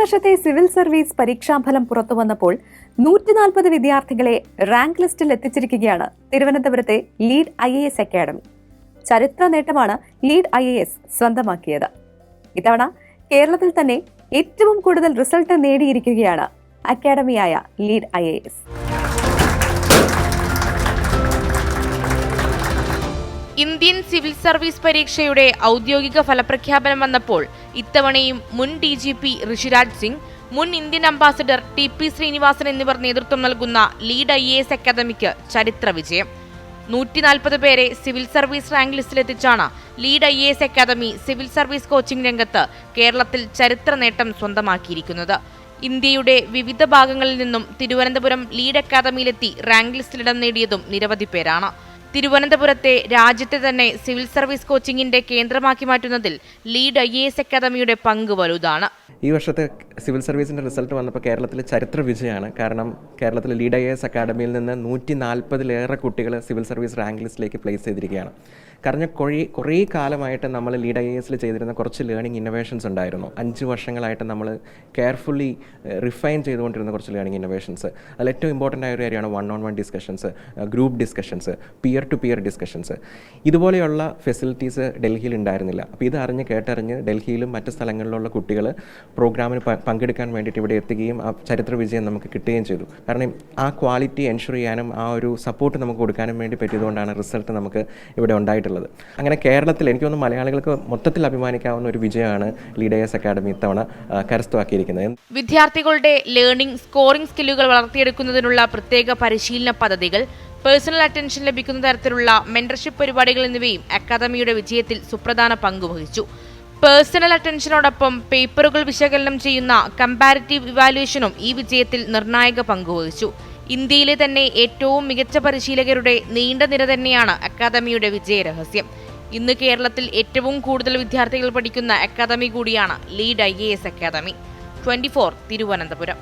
വർഷത്തെ civil service പരീക്ഷാഫലം പുറത്തുവന്നപ്പോൾ 140 വിദ്യാർത്ഥികളെ റാങ്ക് ലിസ്റ്റിൽ എത്തിച്ചിരിക്കുകയാണ് തിരുവനന്തപുരത്തെ ലീഡ് IAS അക്കാദമി. ചരിത്ര നേട്ടമാണ് ലീഡ് IAS സ്വന്തമാക്കിയത്. ഇത്തവണ കേരളത്തിൽ തന്നെ ഏറ്റവും കൂടുതൽ റിസൾട്ട് നേടിയിരിക്കുകയാണ് അക്കാദമിയായ Lead IAS. Indian civil service പരീക്ഷയുടെ ഔദ്യോഗിക ഫലപ്രഖ്യാപനം വന്നപ്പോൾ ഇത്തവണയും മുൻ DGP ഋഷിരാജ് സിംഗ്, മുൻ ഇന്ത്യൻ അംബാസിഡർ TP ശ്രീനിവാസൻ എന്നിവർ നേതൃത്വം നൽകുന്ന ലീഡ് IAS അക്കാദമിക്ക് ചരിത്ര വിജയം. 140 പേരെ സിവിൽ സർവീസ് റാങ്ക് ലിസ്റ്റിലെത്തിച്ചാണ് Lead IAS academy civil service coaching രംഗത്ത് കേരളത്തിൽ ചരിത്ര നേട്ടം സ്വന്തമാക്കിയിരിക്കുന്നത്. ഇന്ത്യയുടെ വിവിധ ഭാഗങ്ങളിൽ നിന്നും തിരുവനന്തപുരം ലീഡ് അക്കാദമിയിലെത്തി റാങ്ക് ലിസ്റ്റിലിടം നേടിയതും നിരവധി പേരാണ്. തിരുവനന്തപുരത്തെ രാജ്യത്തെ തന്നെ സിവിൽ സർവീസ് കോച്ചിങ്ങിന്റെ കേന്ദ്രമാക്കി മാറ്റുന്നതിൽ ലീഡ് IAS അക്കാദമിയുടെ പങ്ക് വലുതാണ്. ഈ വർഷത്തെ സിവിൽ സർവീസിൻ്റെ റിസൾട്ട് വന്നപ്പോൾ കേരളത്തിൽ ചരിത്ര വിജയമാണ്. കാരണം കേരളത്തിലെ ലീഡ് IAS അക്കാദമിയിൽ നിന്ന് 140-ലേറെ കുട്ടികൾ സിവിൽ സർവീസ് റാങ്ക് ലിസ്റ്റിലേക്ക് പ്ലേസ് ചെയ്തിരിക്കുകയാണ്. കാരണം കുറേ കാലമായിട്ട് നമ്മൾ ലീഡ് IASൽ ചെയ്തിരുന്ന കുറച്ച് ലേണിംഗ് ഇന്നോവേഷൻസ് ഉണ്ടായിരുന്നു. 5 വർഷങ്ങളായിട്ട് നമ്മൾ കെയർഫുള്ളി റിഫൈൻ ചെയ്തുകൊണ്ടിരുന്ന കുറച്ച് ലേണിംഗ് ഇന്നോവേഷൻസ്. അതിൽ ഏറ്റവും ഇമ്പോർട്ടൻ്റ് ആയ ഒരു കാര്യമാണ് 1-on-1 discussions, group discussions, peer to peer discussions. ഇതുപോലെയുള്ള ഫെസിലിറ്റീസ് ഡൽഹിയിൽ ഉണ്ടായിരുന്നില്ല. അപ്പോൾ ഇത് കേട്ടറിഞ്ഞ് ഡൽഹിയിലും മറ്റ് സ്ഥലങ്ങളിലുള്ള കുട്ടികൾ പ്രോഗ്രാമിന് പങ്കെടുക്കാൻ വേണ്ടിയിട്ട് ഇവിടെ എത്തുകയും ആ ചരിത്ര വിജയം നമുക്ക് കിട്ടുകയും ചെയ്തു. കാരണം ആ ക്വാളിറ്റി എൻഷുർ ചെയ്യാനും ആ ഒരു സപ്പോർട്ട് നമുക്ക് കൊടുക്കാനും വേണ്ടി പറ്റിയതുകൊണ്ടാണ് റിസൾട്ട് നമുക്ക് ഇവിടെ ഉണ്ടായിട്ടുള്ളത്. അങ്ങനെ കേരളത്തിൽ എനിക്ക് തോന്നുന്നു മലയാളികൾക്ക് മൊത്തത്തിൽ അഭിമാനിക്കാവുന്ന ഒരു വിജയമാണ് ലീഡ് IAS അക്കാദമി ഇത്തവണ കരസ്ഥമാക്കിയിരിക്കുന്നത്. വിദ്യാർത്ഥികളുടെ ലേണിംഗ്, സ്കോറിംഗ് സ്കില്ലുകൾ വളർത്തിയെടുക്കുന്നതിനുള്ള പ്രത്യേക പരിശീലന പദ്ധതികൾ, പേഴ്സണൽ അറ്റൻഷൻ ലഭിക്കുന്ന തരത്തിലുള്ള മെന്റർഷിപ്പ് പരിപാടികൾ എന്നിവയും അക്കാദമിയുടെ വിജയത്തിൽ സുപ്രധാന പങ്കുവഹിച്ചു. പേഴ്സണൽ അറ്റൻഷനോടൊപ്പം പേപ്പറുകൾ വിശകലനം ചെയ്യുന്ന കമ്പാരിറ്റീവ് ഇവാലുവേഷനും ഈ വിജയത്തിൽ നിർണായക പങ്കുവഹിച്ചു. ഇന്ത്യയിലെ തന്നെ ഏറ്റവും മികച്ച പരിശീലകരുടെ നീണ്ട നിര തന്നെയാണ് അക്കാദമിയുടെ വിജയരഹസ്യം. ഇന്ന് കേരളത്തിൽ ഏറ്റവും കൂടുതൽ വിദ്യാർത്ഥികൾ പഠിക്കുന്ന അക്കാദമി കൂടിയാണ് ലീഡ് IAS അക്കാദമി. 24 തിരുവനന്തപുരം.